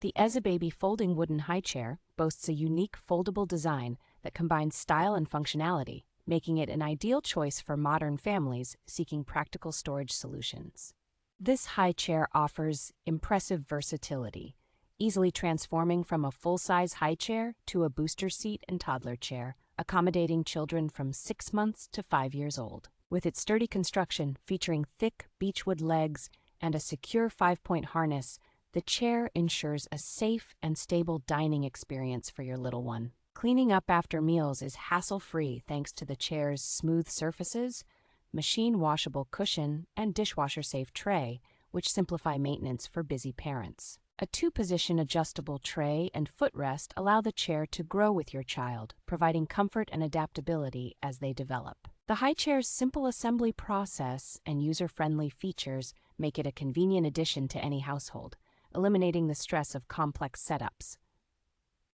The Ezebaby folding wooden high chair boasts a unique foldable design that combines style and functionality, making it an ideal choice for modern families seeking practical storage solutions. This high chair offers impressive versatility, easily transforming from a full-size high chair to a booster seat and toddler chair, accommodating children from 6 months to 5 years old. With its sturdy construction featuring thick beechwood legs and a secure 5-point harness, the chair ensures a safe and stable dining experience for your little one. Cleaning up after meals is hassle-free thanks to the chair's smooth surfaces, machine-washable cushion, and dishwasher-safe tray, which simplify maintenance for busy parents. A 2-position adjustable tray and footrest allow the chair to grow with your child, providing comfort and adaptability as they develop. The high chair's simple assembly process and user-friendly features make it a convenient addition to any household, eliminating the stress of complex setups.